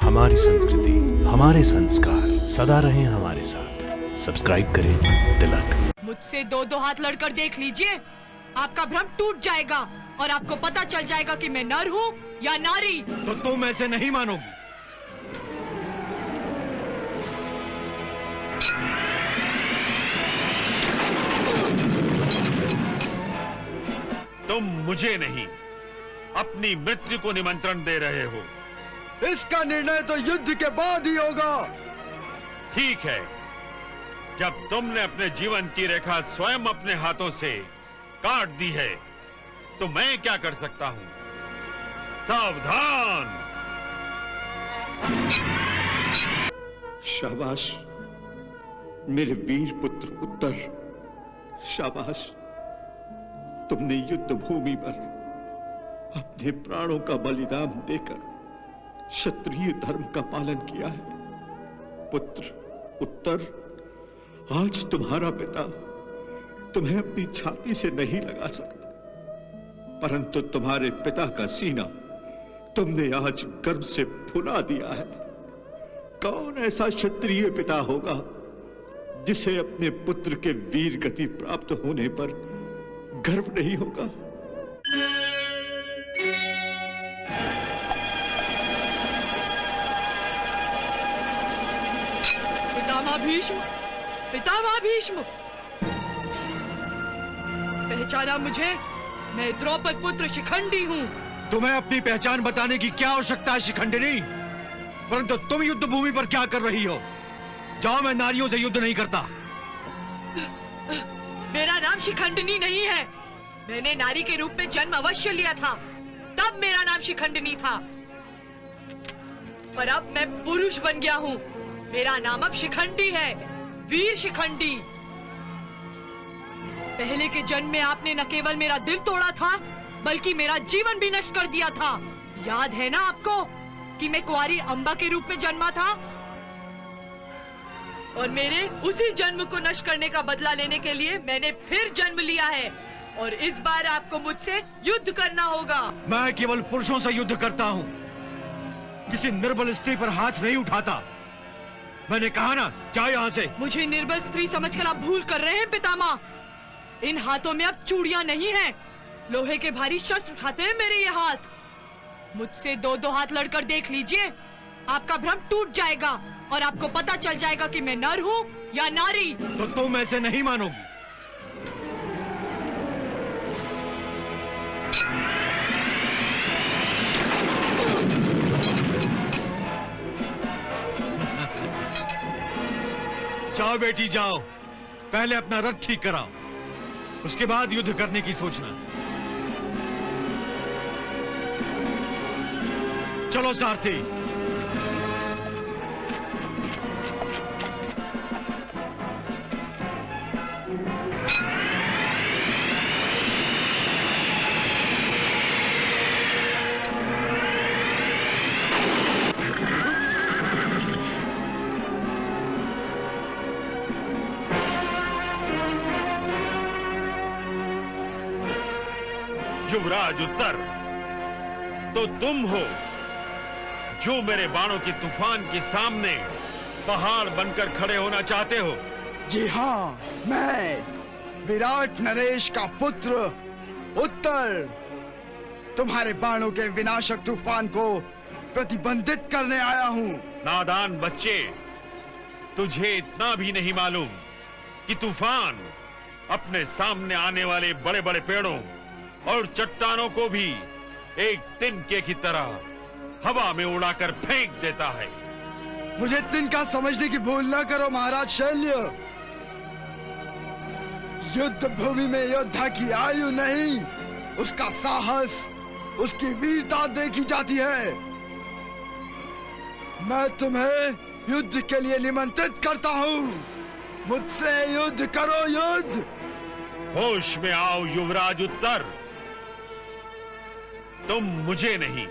हमारी संस्कृति, हमारे संस्कार सदा रहें हमारे साथ। सब्सक्राइब करें तिलक। मुझसे दो दो हाथ लड़कर देख लीजिए, आपका भ्रम टूट जाएगा और आपको पता चल जाएगा कि मैं नर हूँ या नारी। तो तुम ऐसे नहीं मानोगी। तुम मुझे नहीं, अपनी मृत्यु को निमंत्रण दे रहे हो। इसका निर्णय तो युद्ध के बाद ही होगा। ठीक है, जब तुमने अपने जीवन की रेखा स्वयं अपने हाथों से काट दी है, तो मैं क्या कर सकता हूं? सावधान! शाबाश मेरे वीर पुत्र उत्तर, शाबाश। तुमने युद्ध भूमि पर अपने प्राणों का बलिदान देकर क्षत्रिय धर्म का पालन किया है। पुत्र उत्तर, आज तुम्हारा पिता तुम्हें अपनी छाती से नहीं लगा सकता, परंतु तुम्हारे पिता का सीना तुमने आज गर्व से फुला दिया है। कौन ऐसा क्षत्रिय पिता होगा जिसे अपने पुत्र के वीर गति प्राप्त होने पर गर्व नहीं होगा? पितामह भीष्म, पितामह भीष्म, पहचाना मुझे? मैं द्रौपद पुत्र शिखंडी हूँ। तुम्हें अपनी पहचान बताने की क्या आवश्यकता है शिखंडिनी? परंतु तुम युद्ध भूमि पर क्या कर रही हो? जाओ, मैं नारियों से युद्ध नहीं करता। मेरा नाम शिखंडिनी नहीं है। मैंने नारी के रूप में जन्म अवश्य लिया था, तब मेरा नाम शिखंडिनी था। पर अब मैं पुरुष बन गया हूँ। मेरा नाम अब शिखंडी है, वीर शिखंडी। पहले के जन्म में आपने न केवल मेरा दिल तोड़ा था, बल्कि मेरा जीवन भी नष्ट कर दिया था। याद है ना आपको कि मैं कुंवारी अंबा के रूप में जन्मा था? और मेरे उसी जन्म को नष्ट करने का बदला लेने के लिए मैंने फिर जन्म लिया है, और इस बार आपको मुझसे युद्ध करना होगा। मैं केवल पुरुषों से युद्ध करता हूँ, किसी निर्बल स्त्री पर हाथ नहीं उठाता। मैंने कहा ना, जाओ यहाँ से। मुझे निर्बल स्त्री समझकर आप भूल कर रहे हैं पितामह। इन हाथों में अब चूड़ियां नहीं हैं, लोहे के भारी शस्त्र उठाते हैं मेरे ये हाथ। मुझसे दो दो हाथ लड़कर देख लीजिए, आपका भ्रम टूट जाएगा और आपको पता चल जाएगा कि मैं नर हूँ या नारी। तो तुम ऐसे नहीं मानोगी। जाओ बेटी जाओ, पहले अपना रथ ठीक कराओ, उसके बाद युद्ध करने की सोचना। चलो सारथी। युवराज उत्तर, तो तुम हो जो मेरे बाणों की तूफान के सामने पहाड़ बनकर खड़े होना चाहते हो? जी हाँ, मैं विराट नरेश का पुत्र उत्तर तुम्हारे बाणों के विनाशक तूफान को प्रतिबंधित करने आया हूँ। नादान बच्चे, तुझे इतना भी नहीं मालूम कि तूफान अपने सामने आने वाले बड़े बड़े पेड़ों और चट्टानों को भी एक तिनके की तरह हवा में उड़ाकर फेंक देता है। मुझे तिनका समझने की भूल न करो महाराज शल्य। युद्ध भूमि में योद्धा की आयु नहीं, उसका साहस, उसकी वीरता देखी जाती है। मैं तुम्हें युद्ध के लिए निमंत्रित करता हूँ। मुझसे युद्ध करो, युद्ध। होश में आओ युवराज उत्तर, तुम मुझे नहीं,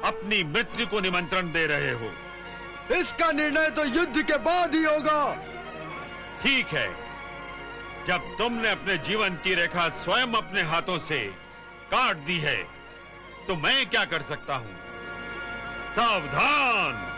अपनी मृत्यु को निमंत्रण दे रहे हो। इसका निर्णय तो युद्ध के बाद ही होगा। ठीक है, जब तुमने अपने जीवन की रेखा स्वयं अपने हाथों से काट दी है, तो मैं क्या कर सकता हूं? सावधान!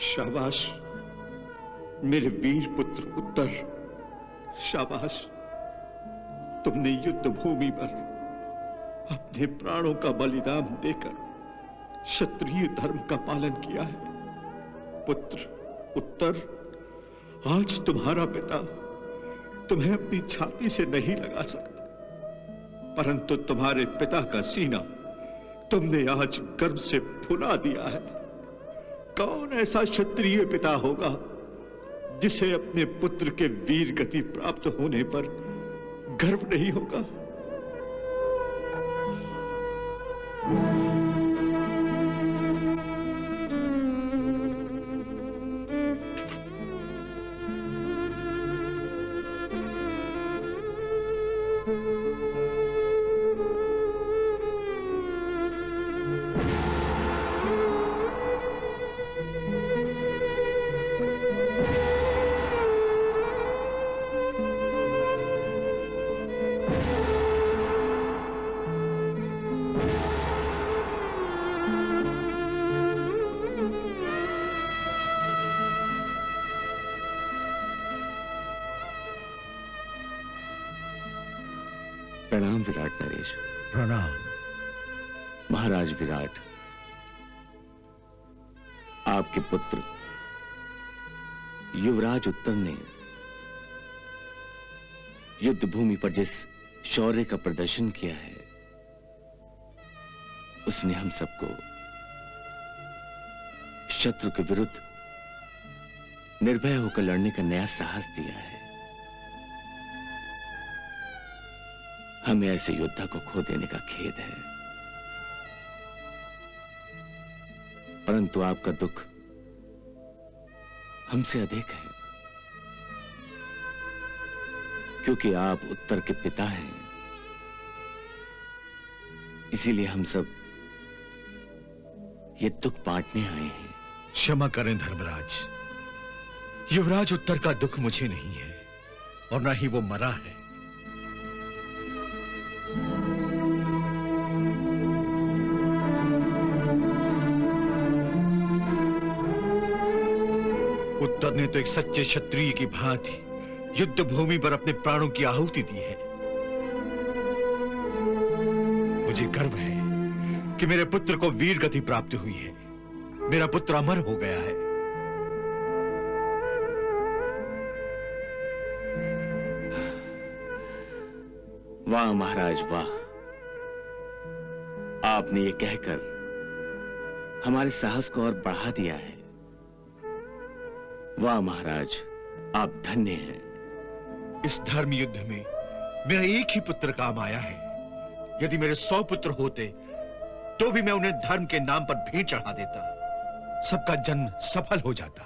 शाबाश मेरे वीर पुत्र उत्तर, शाबाश। तुमने युद्ध भूमि पर अपने प्राणों का बलिदान देकर क्षत्रिय धर्म का पालन किया है। पुत्र उत्तर, आज तुम्हारा पिता तुम्हें अपनी छाती से नहीं लगा सका, परंतु तुम्हारे पिता का सीना तुमने आज गर्व से फुला दिया है। कौन ऐसा क्षत्रिय पिता होगा जिसे अपने पुत्र के वीर गति प्राप्त होने पर गर्व नहीं होगा? प्रणाम विराट नरेश। प्रणाम। महाराज विराट, आपके पुत्र युवराज उत्तर ने युद्ध भूमि पर जिस शौर्य का प्रदर्शन किया है, उसने हम सबको शत्रु के विरुद्ध निर्भय होकर लड़ने का नया साहस दिया है। हमें ऐसे योद्धा को खो देने का खेद है, परंतु आपका दुख हमसे अधिक है। क्योंकि आप उत्तर के पिता हैं, इसीलिए हम सब ये दुख बांटने आए हैं। क्षमा करें धर्मराज, युवराज उत्तर का दुख मुझे नहीं है और न ही वो मरा है। उत्तर ने तो एक सच्चे क्षत्रिय की भांति युद्ध भूमि पर अपने प्राणों की आहुति दी है। मुझे गर्व है कि मेरे पुत्र को वीर गति प्राप्त हुई है। मेरा पुत्र अमर हो गया है। वाह महाराज वाह, आपने ये कहकर हमारे साहस को और बढ़ा दिया है। वाह महाराज, आप धन्य हैं। इस धर्म युद्ध में मेरा एक ही पुत्र काम आया है। यदि मेरे 100 पुत्र होते तो भी मैं उन्हें धर्म के नाम पर भेंट चढ़ा देता, सबका जन्म सफल हो जाता।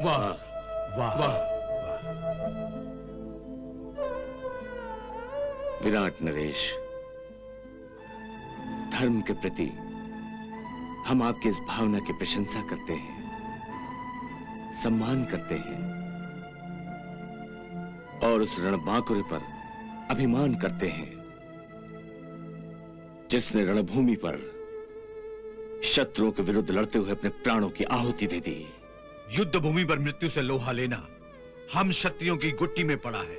वाह वाह वाह, वाह। विराट नरेश, धर्म के प्रति हम आपकी इस भावना की प्रशंसा करते हैं, सम्मान करते हैं और उस रणबांकुरे पर अभिमान करते हैं जिसने रणभूमि पर शत्रुओं के विरुद्ध लड़ते हुए अपने प्राणों की आहुति दे दी। युद्ध भूमि पर मृत्यु से लोहा लेना हम क्षत्रियों की गुट्टी में पड़ा है।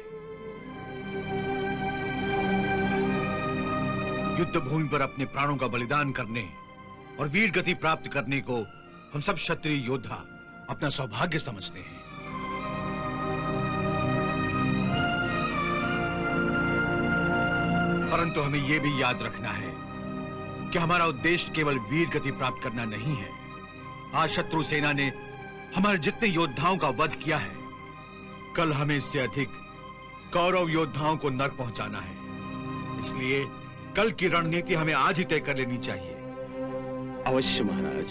युद्ध भूमि पर अपने प्राणों का बलिदान करने और वीर गति प्राप्त करने को हम सब क्षत्रिय योद्धा अपना सौभाग्य समझते हैं। परंतु हमें यह भी याद रखना है कि हमारा उद्देश्य केवल वीर गति प्राप्त करना नहीं है। आज शत्रु सेना ने हमारे जितने योद्धाओं का वध किया है, कल हमें इससे अधिक कौरव योद्धाओं को नरक पहुंचाना है। इसलिए कल की रणनीति हमें आज ही तय कर लेनी चाहिए। अवश्य महाराज।